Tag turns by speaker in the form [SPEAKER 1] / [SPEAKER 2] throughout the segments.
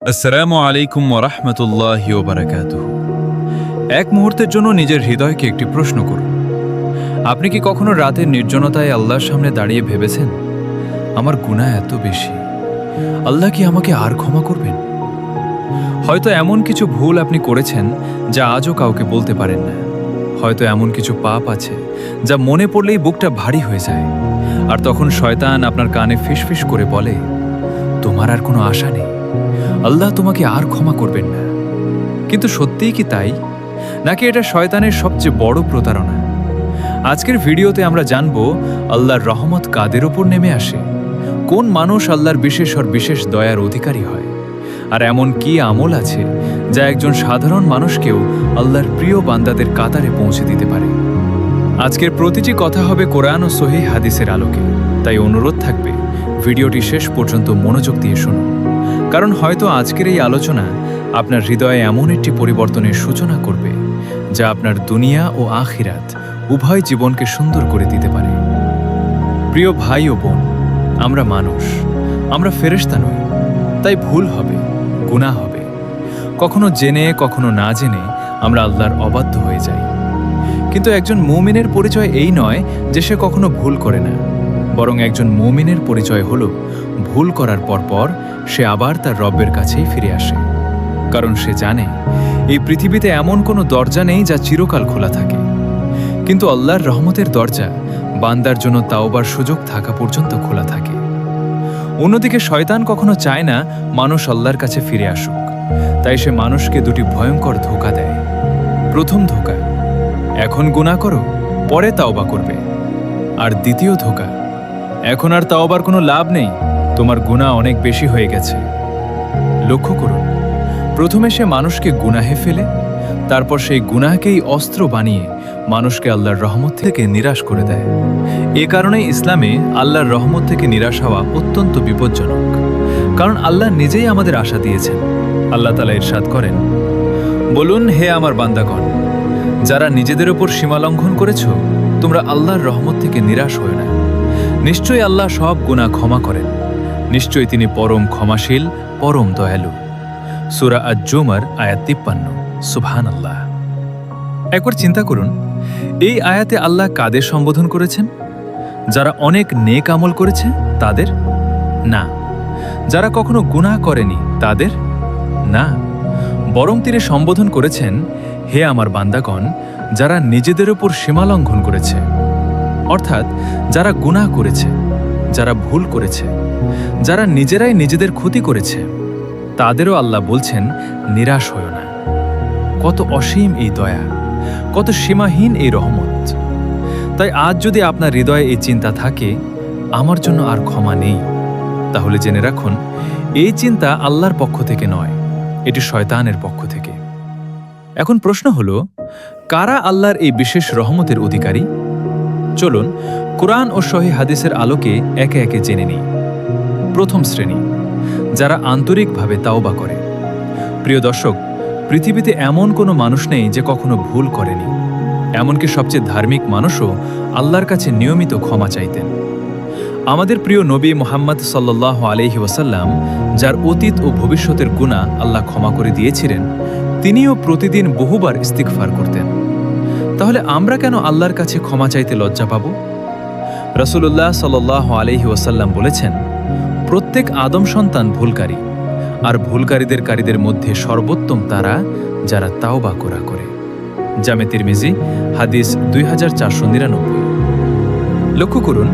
[SPEAKER 1] আসসালামু আলাইকুম ওয়া রাহমাতুল্লাহি ওয়া বারাকাতুহু। এক মুহূর্তের জন্য নিজের হৃদয়কে একটি প্রশ্ন করুন। আপনি কি কখনো রাতের নির্জনতায় আল্লাহর সামনে দাঁড়িয়ে ভেবেছেন, আমার গুনাহ এত বেশি, আল্লাহ কি আমাকে আর ক্ষমা করবেন? হয়তো এমন কিছু ভুল আপনি করেছেন যা আজও কাউকে বলতে পারেন না। হয়তো এমন কিছু পাপ আছে যা মনে পড়লেই বুকটা ভারী হয়ে যায়। আর তখন শয়তান আপনার কানে ফিসফিস করে বলে, তোমার আর কোনো আশা নেই, আল্লাহ তোমাকে আর ক্ষমা করবেন না। কিন্তু সত্যিই কি তাই, নাকি এটা শয়তানের সবচেয়ে বড় প্রতারণা? আজকের ভিডিওতে আমরা জানব আল্লাহর রহমত কাদের ওপর নেমে আসে, কোন মানুষ আল্লাহর বিশেষ দয়ার অধিকারী হয়, আর এমন কি আমল আছে যা একজন সাধারণ মানুষকেও আল্লাহর প্রিয় বান্দাদের কাতারে পৌঁছে দিতে পারে। আজকের প্রতিটি কথা হবে কোরআন ও সহিহ হাদিসের আলোকে, তাই অনুরোধ থাকবে ভিডিওটি শেষ পর্যন্ত মনোযোগ দিয়ে শুনুন। কারণ হয়তো আজকের এই আলোচনা আপনার হৃদয়ে এমন একটি পরিবর্তনের সূচনা করবে যা আপনার দুনিয়া ও আখিরাত উভয় জীবনকে সুন্দর করে দিতে পারে। প্রিয় ভাই ও বোন, আমরা মানুষ, আমরা ফেরেশতা নই, তাই ভুল হবে, গুনাহ হবে। কখনো জেনে কখনো না জেনে আমরা আল্লাহর অবাধ্য হয়ে যাই। কিন্তু একজন মুমিনের পরিচয় এই নয় যে সে কখনো ভুল করে না, বরং একজন মুমিনের পরিচয় হল ভুল করার পর সে আবার তার রব্বের কাছেই ফিরে আসে। কারণ সে জানে এই পৃথিবীতে এমন কোনো দরজা নেই যা চিরকাল খোলা থাকে, কিন্তু আল্লাহর রহমতের দরজা বান্দার জন্য তাওবার সুযোগ থাকা পর্যন্ত খোলা থাকে। অন্যদিকে শয়তান কখনো চায় না মানুষ আল্লাহর কাছে ফিরে আসুক, তাই সে মানুষকে দুটি ভয়ঙ্কর ধোঁকা দেয়। প্রথম ধোঁকা, এখন গুনাহ করো, পরে তাওবা করবে। আর দ্বিতীয় ধোঁকা, এখন আর তাওবার কোনো লাভ নেই, তোমার গুনাহ অনেক বেশি হয়ে গেছে। লক্ষ্য করুন, প্রথমে সে মানুষকে গুনাহে ফেলে, তারপর সেই গুনাহকেই অস্ত্র বানিয়ে মানুষকে আল্লাহর রহমত থেকে নিরাশ করে দেয়। এ কারণেই ইসলামে আল্লাহর রহমত থেকে নিরাশ হওয়া অত্যন্ত বিপজ্জনক। কারণ আল্লাহ নিজেই আমাদের আশা দিয়েছেন। আল্লাহ তাআলা ইরশাদ করেন, বলুন, হে আমার বান্দাগণ, যারা নিজেদের ওপর সীমালঙ্ঘন করেছ, তোমরা আল্লাহর রহমত থেকে নিরাশ হও না। নিশ্চয়ই আল্লাহ সব গুনাহ ক্ষমা করেন, নিশ্চয়ই তিনি পরম ক্ষমাশীল, পরম দয়ালু। সূরা আজ-জুমার আয়াত 53। সুবহানাল্লাহ। একবার চিন্তা করুন, এই আয়াতে আল্লাহ কাদের সম্বোধন করেছেন? যারা অনেক নেক আমল করেছে তাদের? না। যারা কখনো গুনাহ করেনি তাদের? না। বরং তিনি সম্বোধন করেছেন, হে আমার বান্দাগণ, যারা নিজেদের উপর সীমালঙ্ঘন করেছে, অর্থাৎ যারা গুনাহ করেছে, যারা ভুল করেছে, যারা নিজেরাই নিজেদের ক্ষতি করেছে, তাদেরও আল্লাহ বলছেন, নিরাশ হয়ো না। কত অসীম এই দয়া, কত সীমাহীন এই রহমত। তাই আজ যদি আপনার হৃদয়ে এই চিন্তা থাকে, আমার জন্য আর ক্ষমা নেই, তাহলে জেনে রাখুন, এই চিন্তা আল্লাহর পক্ষ থেকে নয়, এটি শয়তানের পক্ষ থেকে। এখন প্রশ্ন হলো, কারা আল্লাহর এই বিশেষ রহমতের অধিকারী? চলুন কুরআন ও সহিহ হাদিসের আলোকে একে একে জেনে নিই। প্রথম শ্রেণী, যারা আন্তরিকভাবে তাওবা করে। প্রিয় দর্শক, পৃথিবীতে এমন কোনো মানুষ নেই যে কখনো ভুল করেনি। এমনকি সবচেয়ে ধার্মিক মানুষও আল্লাহর কাছে নিয়মিত ক্ষমা চাইতেন। আমাদের প্রিয় নবী মুহাম্মদ সাল্লাল্লাহু আলাইহি ওয়াসাল্লাম, যার অতীত ও ভবিষ্যতের গুনাহ আল্লাহ ক্ষমা করে দিয়েছিলেন, তিনিও প্রতিদিন বহুবার ইস্তিগফার করতেন। তাহলে আমরা কেন আল্লাহর কাছে ক্ষমা চাইতে লজ্জা পাব? রাসূলুল্লাহ সাল্লাল্লাহু আলাইহি ওয়াসাল্লাম বলেছেন, প্রত্যেক আদম সন্তান ভুলকারী, আর ভুলকারীদের মধ্যে সর্বোত্তম তারা যারা তাওবা করে। জামে তিরমিজি হাদিস 2499। লক্ষ্য করুন,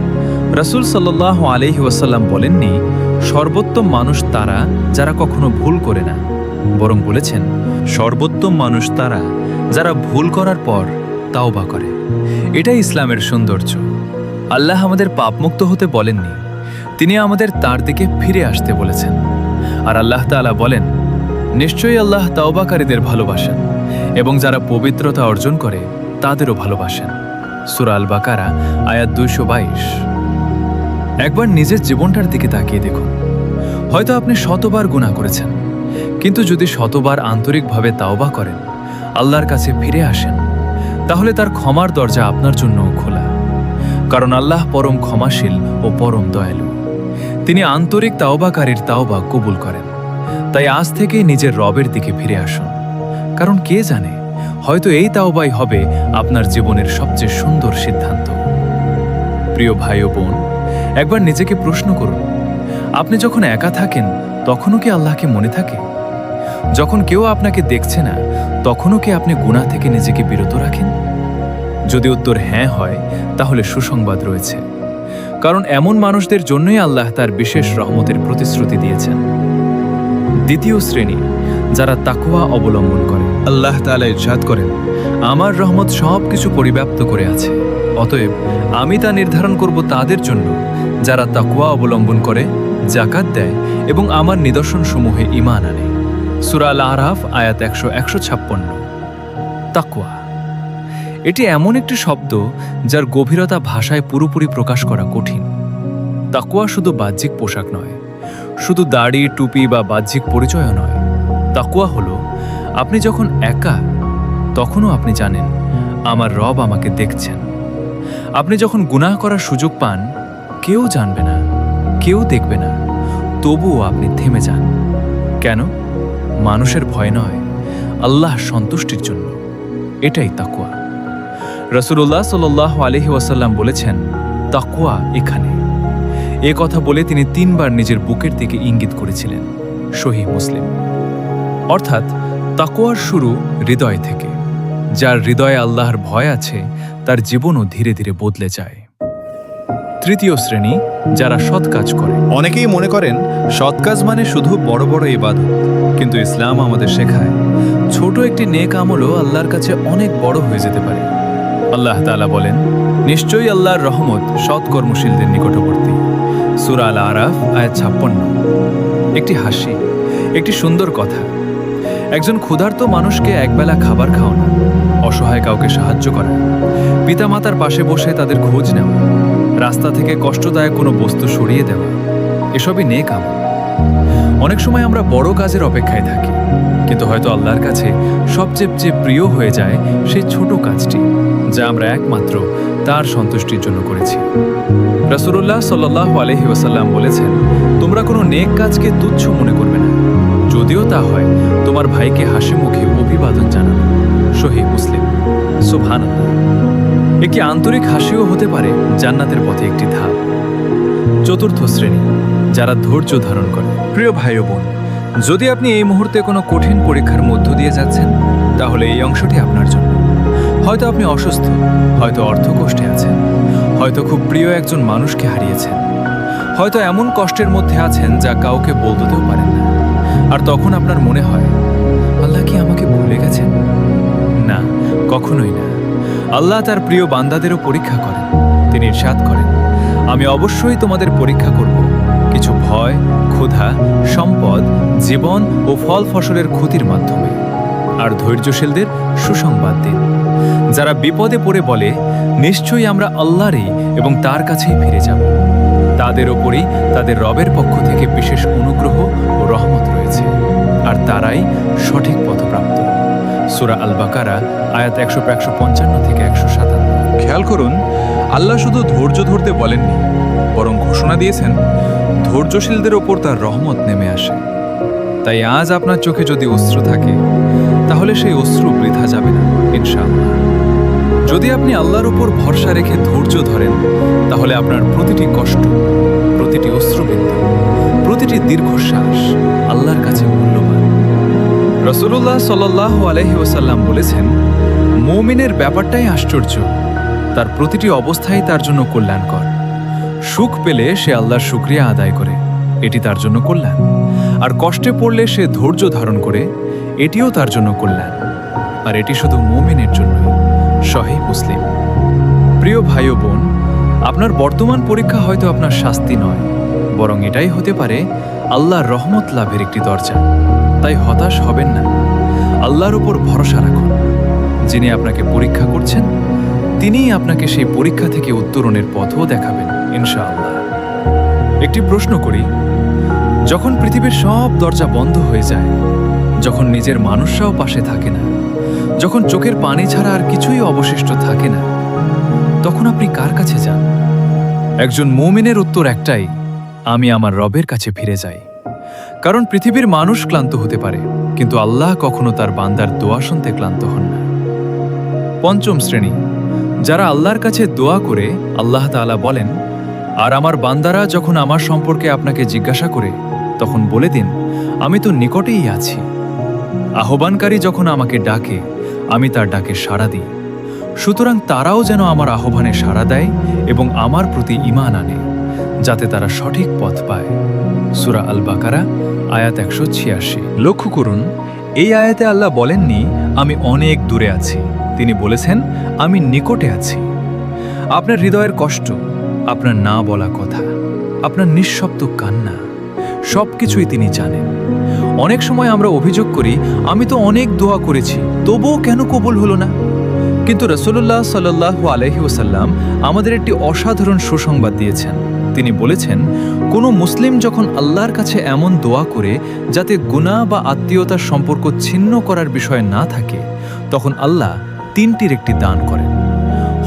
[SPEAKER 1] রাসূল সাল্লাল্লাহু আলাইহি ওয়াসাল্লাম বলেননি সর্বোত্তম মানুষ তারা যারা কখনো ভুল করে না, বরং বলেছেন সর্বোত্তম মানুষ তারা যারা ভুল করার পর তাওবা করে। এটাই ইসলামের সৌন্দর্য। আল্লাহ আমাদের পাপমুক্ত হতে বলেননি, তিনি আমাদের তার দিকে ফিরে আসতে বলেছেন। আর আল্লাহ তাআলা বলেন, নিশ্চয়ই আল্লাহ তাওবাকারীদের ভালোবাসেন এবং যারা পবিত্রতা অর্জন করে তাদেরও ভালোবাসেন। সূরা আল বাকারা আয়াত 222। একবার নিজের জীবনটার দিকে তাকিয়ে দেখুন। হয়তো আপনি শতবার গুনাহ করেছেন, কিন্তু যদি শতবার আন্তরিকভাবে তাওবা করেন, আল্লাহর কাছে ফিরে আসেন, তাহলে তার ক্ষমার দরজা আপনার জন্যও খোলা। কারণ আল্লাহ পরম ক্ষমাশীল ও পরম দয়ালু। তিনি আন্তরিক তাওবাকারীর তাওবা কবুল করেন তাই আজ থেকেই নিজের রবের দিকে ফিরে আসুন, কারণ কে জানে, হয়তো এই তাওবাই হবে আপনার জীবনের সবচেয়ে সুন্দর সিদ্ধান্ত। প্রিয় ভাই ও বোন, একবার নিজেকে প্রশ্ন করুন, আপনি যখন একা থাকেন তখনও কি আল্লাহকে মনে থাকে? যখন কেউ আপনাকে দেখছে না তখনও কি আপনি গুনাহ থেকে নিজেকে বিরত রাখেন? যদি উত্তর হ্যাঁ হয়, তাহলে সুসংবাদ রয়েছে, কারণ এমন মানুষদের জন্যই আল্লাহ তার বিশেষ রহমতের প্রতিশ্রুতি দিয়েছেন। দ্বিতীয় শ্রেণী, যারা তাকওয়া অবলম্বন করে। আল্লাহ তাআলা ইরশাদ করেন, আমার রহমত সব কিছু পরিব্যাপ্ত করে আছে, অতএব আমি তা নির্ধারণ করব তাদের জন্য যারা তাকওয়া অবলম্বন করে, যাকাত দেয় এবং আমার নিদর্শনসমূহে ঈমান আনে। সূরা আল আরাফ আয়াত 156। তাকওয়া এটি এমন একটি শব্দ যার গভীরতা ভাষায় পুরোপুরি প্রকাশ করা কঠিন। তাকওয়া শুধু বাহ্যিক পোশাক নয়, শুধু দাড়ি, টুপি বা বাহ্যিক পরিচয়ও নয়। তাকওয়া হলো আপনি যখন একা তখনও আপনি জানেন আমার রব আমাকে দেখছেন। আপনি যখন গুনাহ করার সুযোগ পান, কেউ জানবে না, কেউ দেখবে না, তবুও আপনি থেমে যান। কেন? মানুষের ভয় নয়, আল্লাহর সন্তুষ্টির জন্য। এটাই তাকওয়া। রাসূলুল্লাহ সাল্লাল্লাহু আলাইহি ওয়াসাল্লাম বলেছেন, তাকওয়া এখানে। এ কথা বলে তিনি 3 বার নিজের বুকের দিকে ইঙ্গিত করেছিলেন। সহিহ মুসলিম। অর্থাৎ তাকওয়ার শুরু হৃদয় থেকে। যার হৃদয়ে আল্লাহর ভয় আছে, তার জীবনও ধীরে ধীরে বদলে যায়। তৃতীয় শ্রেণী, যারা সৎ কাজ করে। অনেকেই মনে করেন সৎ কাজ মানে শুধু বড় বড় ইবাদত, কিন্তু ইসলাম আমাদের শেখায় ছোট একটি নেক আমলও আল্লাহর কাছে অনেক বড় হয়ে যেতে পারে। আল্লাহ তাআলা বলেন, নিশ্চয়ই আল্লাহর রহমত সৎ কর্মশীলদের নিকটবর্তী। সূরা আল আরাফ আয়াত 56। একটি হাসি, একটি সুন্দর কথা, একজন ক্ষুধার্ত মানুষকে একবেলা খাবার খাওয়ানো, অসহায় কাউকে সাহায্য করা, পিতামাতার পাশে বসে তাদের খোঁজ নেওয়া, রাস্তা থেকে কষ্টদায়ক কোনো বস্তু সরিয়ে দেওয়া, এসবই নেক আমল। অনেক সময় আমরা বড় কাজের অপেক্ষায় থাকি, কিন্তু হয়তো আল্লাহর কাছে সবচেয়ে প্রিয় হয়ে যায় সেই ছোট কাজটি, যা আমরা একমাত্র তার সন্তুষ্টির জন্য করেছি। রাসূলুল্লাহ সাল্লাল্লাহু আলাইহি ওয়াসাল্লাম বলেছেন, তোমরা কোনো নেক কাজকে তুচ্ছ মনে করবে না, যদিও তা হয় তোমার ভাইকে হাসি মুখে অভিবাদন জানানো। সহিহ মুসলিম। সুবহানাল্লাহ। একটি আন্তরিক হাসিও হতে পারে জান্নাতের পথে একটি ধাপ। চতুর্থ শ্রেণী, যারা ধৈর্য ধারণ করে। প্রিয় ভাই ও বোন, যদি আপনি এই মুহূর্তে কোনো কঠিন পরীক্ষার মধ্য দিয়ে যাচ্ছেন, তাহলে এই অংশটি আপনার জন্য। হয়তো আপনি অসুস্থ, হয়তো অর্থকষ্টে আছেন, হয়তো খুব প্রিয় একজন মানুষকে হারিয়েছেন, হয়তো এমন কষ্টের মধ্যে আছেন যা কাউকে বলতেও পারেন না। আর তখন আপনার মনে হয়, আল্লাহ কি আমাকে ভুলে গেছেন? না, কখনোই না। আল্লাহ তার প্রিয় বান্দাদেরও পরীক্ষা করেন। তিনি ইরশাদ করেন, আমি অবশ্যই তোমাদের পরীক্ষা করব, কিছু ভয়, ক্ষুধা, সম্পদ, জীবন ও ফল ফসলের ক্ষতির মাধ্যমে। আর ধৈর্যশীলদের সুসংবাদ দিন, যারা বিপদে পড়ে বলে, নিশ্চয়ই আমরা আল্লাহরই এবং তার কাছেই ফিরে যাব। তাদের ওপরই তাদের রবের পক্ষ থেকে বিশেষ অনুগ্রহ ও রহমত রয়েছে, আর তারাই সঠিক পথপ্রাপ্ত। সূরা আল বাকারা আয়াত 155 থেকে 157। খেয়াল করুন, আল্লাহ শুধু ধৈর্য ধরতে বলেননি, বরং ঘোষণা দিয়েছেন ধৈর্যশীলদের ওপর তার রহমত নেমে আসে। তাই আজ আপনার চোখে যদি অশ্রু থাকে, তাহলে সেই অশ্রু বৃথা যাবে না ইনশাআল্লাহ। যদি আপনি আল্লাহর উপর ভরসা রেখে ধৈর্য ধরেন, তাহলে আপনার প্রতিটি কষ্ট, প্রতিটি অশ্রুবিন্দু, প্রতিটি দীর্ঘশ্বাস আল্লাহর কাছে মূল্যবান। রাসূলুল্লাহ সাল্লাল্লাহু আলাইহি ওয়াসাল্লাম বলেছেন, মুমিনের ব্যাপারটাই আশ্চর্য, তার প্রতিটি অবস্থাই তার জন্য কল্যাণকর। সুখ পেলে সে আল্লাহর শুকরিয়া আদায় করে, এটি তার জন্য কল্যাণ। আর কষ্টে পড়লে সে ধৈর্য ধারণ করে, এটিও তার জন্য কল্যাণ। আর এটি শুধু মুমিনের জন্যই। সহিহ মুসলিম। প্রিয় ভাই ও বোন, আপনার বর্তমান পরীক্ষা হয়তো আপনার শাস্তি নয়, বরং এটাই হতে পারে আল্লাহর রহমত লাভের একটি দরজা। তাই হতাশ হবেন না, আল্লাহর উপর ভরসা রাখুন। যিনি আপনাকে পরীক্ষা করছেন, তিনিই আপনাকে সেই পরীক্ষা থেকে উত্তরণের পথও দেখাবেন ইনশাআল্লাহ। একটি প্রশ্ন করি, যখন পৃথিবীর সব দরজা বন্ধ হয়ে যায়, যখন নিজের মানুষরাও পাশে থাকে না, যখন চোখের পানি ছাড়া আর কিছুই অবশিষ্ট থাকে না, তখন আপনি কার কাছে যান? একজন মুমিনের উত্তর একটাই, আমি আমার রবের কাছে ফিরে যাই। কারণ পৃথিবীর মানুষ ক্লান্ত হতে পারে, কিন্তু আল্লাহ কখনো তার বান্দার দোয়া শুনতে ক্লান্ত হন না। পঞ্চম শ্রেণী, যারা আল্লাহর কাছে দোয়া করে আল্লাহ তাআলা বলেন, আর আমার বান্দারা যখন আমার সম্পর্কে আপনাকে জিজ্ঞাসা করে তখন বলে দিন, আমি তো নিকটেই আছি। আহ্বানকারী যখন আমাকে ডাকে আমি তার ডাকে সাড়া দিই। সুতরাং তারাও যেন আমার আহ্বানে সাড়া দেয় এবং আমার প্রতি ঈমান আনে, যাতে তারা সঠিক পথ পায়। সূরা আল বাকারা আয়াত 186। লক্ষ্য করুন, এই আয়াতে আল্লাহ বলেননি আমি অনেক দূরে আছি, তিনি বলেছেন আমি নিকটে আছি। আপনার হৃদয়ের কষ্ট, আপনার না বলা কথা, আপনার নিঃশব্দ কান্না, সবকিছুই তিনি জানেন। অনেক সময় আমরা অভিযোগ করি, আমি তো অনেক দোয়া করেছি, তবুও কেন কবুল হলো না? কিন্তু রাসূলুল্লাহ সাল্লাল্লাহু আলাইহি ওয়াসাল্লাম আমাদের একটি অসাধারণ সুসংবাদ দিয়েছেন। তিনি বলেছেন, কোনো মুসলিম যখন আল্লাহর কাছে এমন দোয়া করে যাতে গুনাহ বা আত্মীয়তার সম্পর্ক ছিন্ন করার বিষয় না থাকে, তখন আল্লাহ তিনটির একটি দান করেন।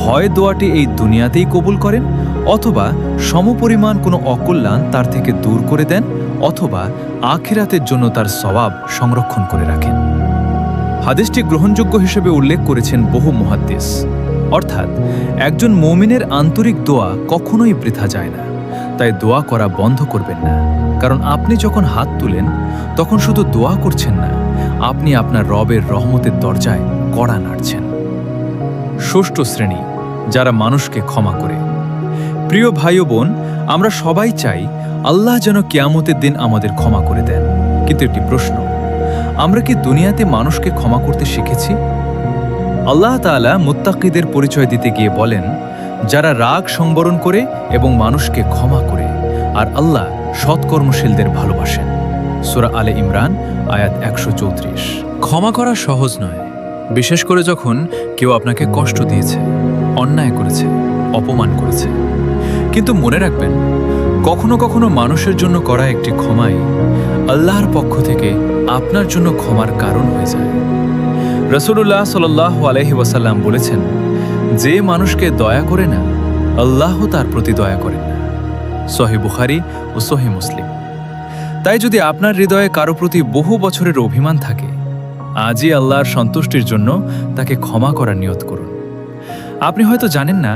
[SPEAKER 1] হয় দোয়াটি এই দুনিয়াতেই কবুল করেন, অথবা সমপরিমাণ কোনো অকল্যাণ তার থেকে দূর করে দেন, অথবা আখিরাতের জন্য তার সওয়াব সংরক্ষণ করে রাখেন। হাদিসটি গ্রহণযোগ্য হিসেবে উল্লেখ করেছেন বহু মুহাদ্দিস। অর্থাৎ একজন মুমিনের আন্তরিক দোয়া কখনোই বৃথা যায় না। তাই দোয়া করা বন্ধ করবেন না, কারণ আপনি যখন হাত তুলেন তখন শুধু দোয়া করছেন না, আপনি আপনার রবের রহমতের দরজায় কড়া নাড়ছেন। ষষ্ঠ শ্রেণী, যারা মানুষকে ক্ষমা করে। প্রিয় ভাই ও বোন, আমরা সবাই চাই আল্লাহ যেন কিয়ামতের দিন আমাদের ক্ষমা করে দেন। কিন্তু একটি প্রশ্ন, আমরা কি দুনিয়াতে মানুষকে ক্ষমা করতে শিখেছি? আল্লাহ তাআলা মুত্তাকিদের পরিচয় দিতে গিয়ে বলেন, যারা রাগ সংবরণ করে এবং মানুষকে ক্ষমা করে, আর আল্লাহ সৎকর্মশীলদের ভালোবাসেন। সূরা আলে ইমরান আয়াত 134। ক্ষমা করা সহজ নয়, বিশেষ করে যখন কেউ আপনাকে কষ্ট দিয়েছে, অন্যায় করেছে, অপমান করেছে। কিন্তু মনে রাখবেন, কখনো কখনো মানুষের জন্য করা একটি ক্ষমাই আল্লাহর পক্ষ থেকে আপনার জন্য ক্ষমার কারণ হয়ে যায়। রাসূলুল্লাহ সাল্লাল্লাহু আলাইহি ওয়াসাল্লাম বলেছেন, যে মানুষকে দয়া করে না, আল্লাহ তার প্রতি দয়া করেন না। সহিহ বুখারী ও সহিহ মুসলিম। তাই যদি আপনার হৃদয়ে কারো প্রতি বহু বছরের অভিমান থাকে, আজই আল্লাহর সন্তুষ্টির জন্য তাকে ক্ষমা করার নিয়ত করুন। আপনি হয়তো জানেন না,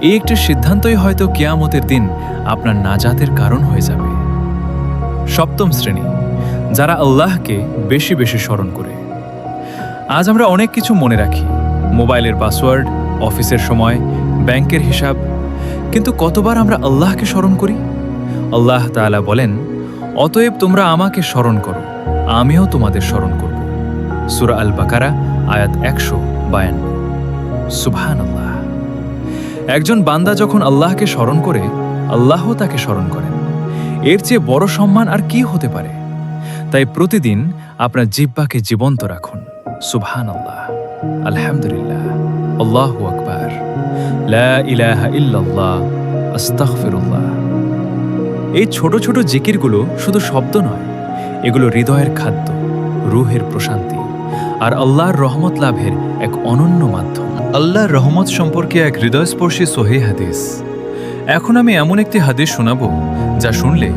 [SPEAKER 1] এই একটি সিদ্ধান্তই হয়তো কিয়ামতের দিন আপনার নাজাতের কারণ হয়ে যাবে। সপ্তম শ্রেণী, যারা আল্লাহকে বেশি বেশি স্মরণ করে। আজ আমরা অনেক কিছু মনে রাখি, মোবাইলের পাসওয়ার্ড, অফিসের সময়, ব্যাংকের হিসাব, কিন্তু কতবার আমরা আল্লাহকে স্মরণ করি? আল্লাহ তাআলা বলেন, অতএব তোমরা আমাকে স্মরণ করো, আমিও তোমাদের স্মরণ করব। সূরা আল বাকারা আয়াত 152। সুবহানাল্লাহ। একজন বান্দা যখন আল্লাহকে স্মরণ করে, আল্লাহ তাকে স্মরণ করেন। এর চেয়ে বড় সম্মান আর কি হতে পারে? তাই প্রতিদিন আপনার জিহ্বাকে জীবন্ত রাখুন। সুবহানাল্লাহ, আলহামদুলিল্লাহ, আল্লাহু আকবার, লা ইলাহা ইল্লাল্লাহ, আস্তাগফিরুল্লাহ। এই ছোট ছোট জিকিরগুলো শুধু শব্দ নয়, এগুলো হৃদয়ের খাদ্য, রূহের প্রশান্তি আর আল্লাহর রহমত লাভের এক অনন্য মাধ্যম। আল্লাহর রহমত সম্পর্কে এক হৃদয়স্পর্শী সহিহ হাদিস। এখন আমি এমন একটি হাদিস শোনাবো যা শুনলে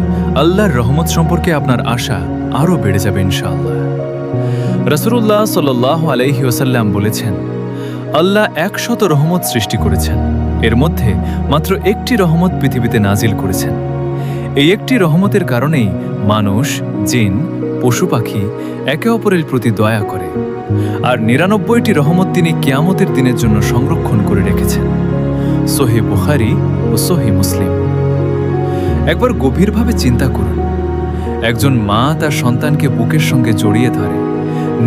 [SPEAKER 1] আল্লাহর রহমত সম্পর্কে আপনার আশা আরও বেড়ে যাবে ইনশাআল্লাহ। রাসূলুল্লাহ সাল্লাল্লাহু আলাইহি ওয়াসাল্লাম বলেছেন, আল্লাহ 100 রহমত সৃষ্টি করেছেন, এর মধ্যে মাত্র একটি রহমত পৃথিবীতে নাজিল করেছেন। এই একটি রহমতের কারণেই মানুষ, জিন, পশু পাখি একে অপরের প্রতি দয়া করে, আর 99টি রহমত তিনি কিয়ামতের দিনের জন্য সংরক্ষণ করে রেখেছেন। সহিহ বুখারী ও সহিহ মুসলিম। একবার গভীরভাবে চিন্তা করুন, একজন মা তার সন্তানকে বুকের সঙ্গে জড়িয়ে ধরে,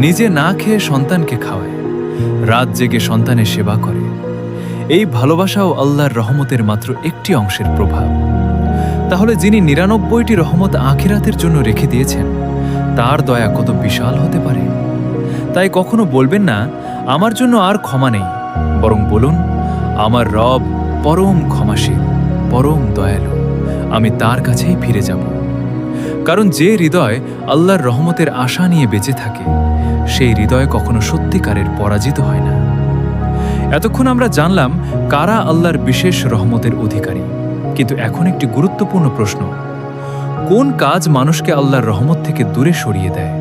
[SPEAKER 1] নিজে না খেয়ে সন্তানকে খাওয়ায়, রাত জেগে সন্তানের সেবা করে। এই ভালোবাসাও আল্লাহর রহমতের মাত্র একটি অংশের প্রভাব। তাহলে যিনি 99টি রহমত আখিরাতের জন্য রেখে দিয়েছেন, তার দয়া কত বিশাল হতে পারে। তাই কখনো বলবেন না আমার জন্য আর ক্ষমা নেই, বরং বলুন আমার রব পরম ক্ষমাশীল, পরম দয়ালু, আমি তার কাছেই ফিরে যাব। কারণ যে হৃদয় আল্লাহর রহমতের আশা নিয়ে বেঁচে থাকে, সেই হৃদয় কখনো সত্যিকারের পরাজিত হয় না। এতক্ষণ আমরা জানলাম কারা আল্লাহর বিশেষ রহমতের অধিকারী, কিন্তু এখন একটি গুরুত্বপূর্ণ প্রশ্ন, কোন কাজ মানুষকে আল্লাহর রহমত থেকে দূরে সরিয়ে দেয়?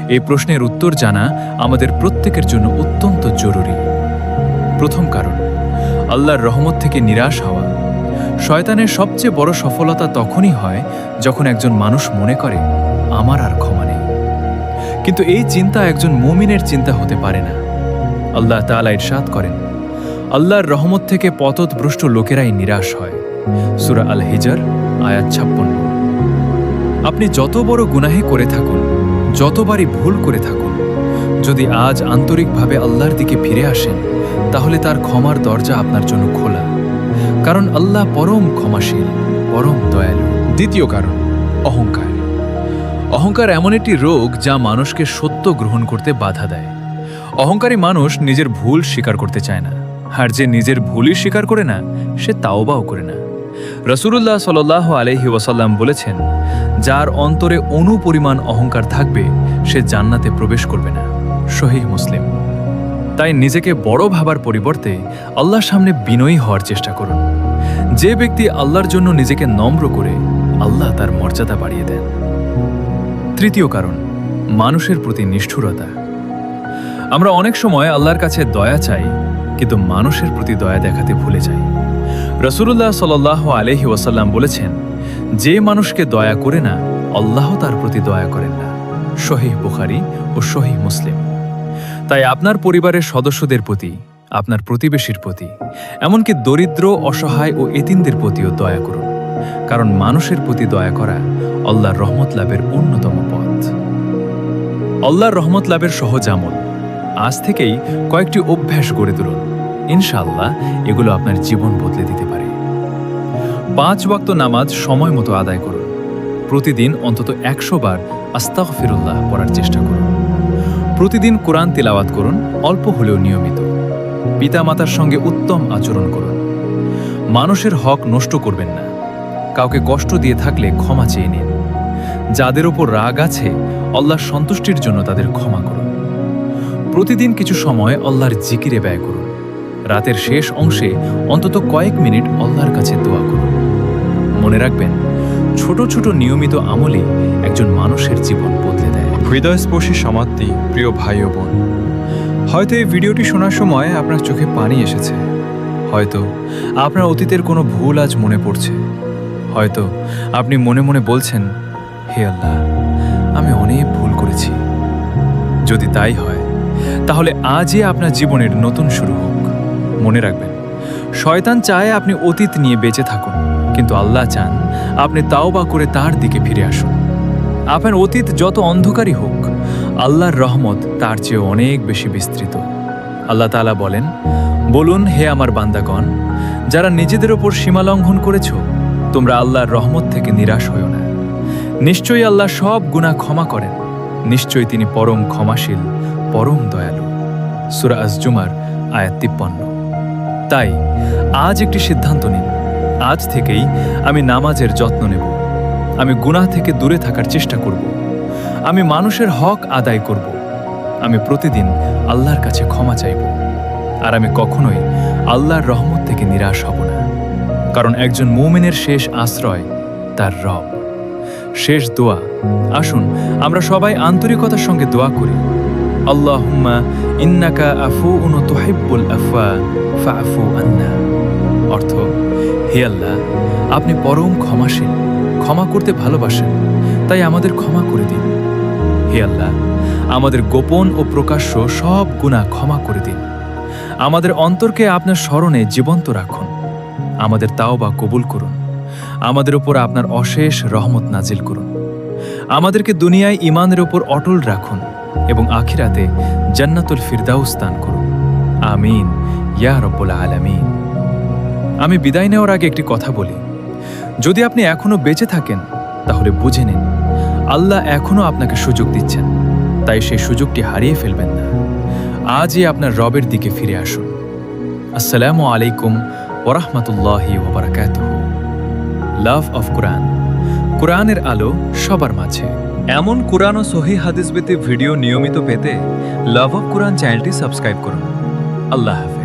[SPEAKER 1] এই প্রশ্নের উত্তর জানা আমাদের প্রত্যেকের জন্য অত্যন্ত জরুরি। প্রথম কারণ, আল্লাহর রহমত থেকে নিরাশ হওয়া। শয়তানের সবচেয়ে বড় সফলতা তখনই হয় যখন একজন মানুষ মনে করে, আমার আর ক্ষমা নেই। কিন্তু এই চিন্তা একজন মুমিনের চিন্তা হতে পারে না। আল্লাহ তাআলা ইরশাদ করেন, আল্লাহর রহমত থেকে পথভ্রষ্ট লোকেরাই নিরাশ হয়। সূরা আল হিজর আয়াত 56। আপনি যত বড় গুনাহি করে থাকুন, যতবারই ভুল করে থাকুন, যদি আজ আন্তরিকভাবে আল্লাহর দিকে ফিরে আসেন, তাহলে তার ক্ষমার দরজা আপনার জন্য খোলা। কারণ আল্লাহ পরম ক্ষমাশীল, পরম দয়ালু। দ্বিতীয় কারণ, অহংকার। অহংকার এমন একটি রোগ যা মানুষকে সত্য গ্রহণ করতে বাধা দেয়। অহংকারী মানুষ নিজের ভুল স্বীকার করতে চায় না, আর যে নিজের ভুলই স্বীকার করে না, সে তাওবাও করে না। রাসূলুল্লাহ সাল্লাল্লাহু আলাইহি ওয়াসাল্লাম বলেছেন, যার অন্তরে অণু পরিমাণ অহংকার থাকবে, সে জান্নাতে প্রবেশ করবে না। সহিহ মুসলিম। তাই নিজেকে বড় ভাবার পরিবর্তে আল্লাহর সামনে বিনয়ী হওয়ার চেষ্টা করুন। যে ব্যক্তি আল্লাহর জন্য নিজেকে নম্র করে, আল্লাহ তার মর্যাদা বাড়িয়ে দেন। তৃতীয় কারণ, মানুষের প্রতি নিষ্ঠুরতা। আমরা অনেক সময় আল্লাহর কাছে দয়া চাই, কিন্তু মানুষের প্রতি দয়া দেখাতে ভুলে যাই। রাসূলুল্লাহ সাল্লাল্লাহু আলাইহি ওয়াসাল্লাম বলেছেন, যে মানুষকে দয়া করে না, আল্লাহ তার প্রতি দয়া করেন না। সহিহ বুখারী ও সহিহ মুসলিম। তাই আপনার পরিবারের সদস্যদের প্রতি, আপনার প্রতিবেশীর প্রতি, এমনকি দরিদ্র, অসহায় ও এতিমদের প্রতিও দয়া করুন। কারণ মানুষের প্রতি দয়া করা আল্লাহর রহমত লাভের অন্যতম পথ। আল্লাহর রহমত লাভের সহজ আমল। আজ থেকেই কয়েকটি অভ্যাস গড়ে তুলুন। ইনশাআল্লাহ এগুলো আপনার জীবন বদলে দিতে পারে। 5 ওয়াক্ত নামাজ সময় মতো আদায় করুন। প্রতিদিন অন্তত 100 বার আস্তাগফিরুল্লাহ পড়ার চেষ্টা করুন। প্রতিদিন কোরআন তিলাওয়াত করুন, অল্প হলেও নিয়মিত। পিতামাতার সঙ্গে উত্তম আচরণ করুন। মানুষের হক নষ্ট করবেন না। কাউকে কষ্ট দিয়ে থাকলে ক্ষমা চেয়ে নিন। যাদের ওপর রাগ আছে, আল্লাহর সন্তুষ্টির জন্য তাদের ক্ষমা করুন। প্রতিদিন কিছু সময় আল্লাহর জিকিরে ব্যয় করুন। রাতের শেষ অংশে অন্তত কয়েক মিনিট আল্লাহর কাছে দোয়া করুন। মনে রাখবেন, ছোট ছোট নিয়মিত আমলই একজন মানুষের জীবন বদলে দেয়। হৃদয়স্পর্শী সমাপ্তি। প্রিয় ভাই ও বোন, হয়তো এই ভিডিওটি শোনার সময় আপনার চোখে পানি এসেছে। হয়তো আপনার অতীতের কোনো ভুল আজ মনে পড়ছে। হয়তো আপনি মনে মনে বলছেন, হে আল্লাহ, আমি অনেক ভুল করেছি। যদি তাই হয়, তাহলে আজই আপনার জীবনের নতুন শুরু হোক। মনে রাখবেন, শয়তান চায় আপনি অতীত নিয়ে বেঁচে থাকুন, কিন্তু আল্লাহ চান আপনি তাওবা করে তার দিকে ফিরে আসুন। আপনার অতীত যত অন্ধকারই হোক, আল্লাহর রহমত তার চেয়ে অনেক বেশি বিস্তৃত। আল্লাহ তাআলা বলেন, বলুন, হে আমার বান্দাগণ, যারা নিজেদের ওপর সীমা লঙ্ঘন করেছ, তোমরা আল্লাহর রহমত থেকে নিরাশ হও না। নিশ্চয়ই আল্লাহ সব গুনাহ ক্ষমা করেন। নিশ্চয়ই তিনি পরম ক্ষমাশীল, পরম দয়ালু। সূরা আজ-জুমার আয়াত 53। তাই আজ একটি সিদ্ধান্ত নিন, আজ থেকেই আমি নামাজের যত্ন নেব। আমি গুনাহ থেকে দূরে থাকার চেষ্টা করব। আমি মানুষের হক আদায় করব। আমি প্রতিদিন আল্লাহর কাছে ক্ষমা চাইব। আর আমি কখনোই আল্লাহর রহমত থেকে নিরাশ হব না। কারণ একজন মুমিনের শেষ আশ্রয় তার রব। শেষ দোয়া, আসুন আমরা সবাই আন্তরিকতার সঙ্গে দোয়া করি। আল্লাহুম্মা ইন্নাকা আফুউন তুহিব্বুল আফওয়া ফাআফু আন্না। অর্থ, হে আল্লাহ, আপনি পরম ক্ষমাশীল, ক্ষমা করতে ভালোবাসেন, তাই আমাদের ক্ষমা করে দিন। হে আল্লাহ, আমাদের গোপন ও প্রকাশ্য সব গুনাহ ক্ষমা করে দিন। আমাদের অন্তরকে আপনার স্মরণে জীবন্ত রাখুন। আমাদের তাওবা কবুল করুন। আমাদের উপর আপনার অশেষ রহমত নাজিল করুন। আমাদেরকে দুনিয়ায় ঈমানের উপর অটল রাখুন এবং আখিরাতে জান্নাতুল ফিরদাউস দান করুন। আমিন ইয়া রাব্বুল আলামিন। আমি বিদায় নেওয়ার আগে একটি কথা বলি। যদি আপনি এখনো বেঁচে থাকেন, তাহলে বুঝে নিন, আল্লাহ এখনো আপনাকে সুযোগ দিচ্ছেন। তাই সেই সুযোগটি হারিয়ে ফেলবেন না। আজই আপনার রবের দিকে ফিরে আসুন। আসসালামু আলাইকুম ওয়া রাহমাতুল্লাহি ওয়া বারাকাতুহু। লাভ অফ কোরআন, কোরআনের আলো সবার মাঝে। এমন কোরআন ও সহিহ হাদিস ভিত্তিক ভিডিও নিয়মিত পেতে লাভ অফ কোরআন চ্যানেলটি সাবস্ক্রাইব করুন। আল্লাহ হাফেজ।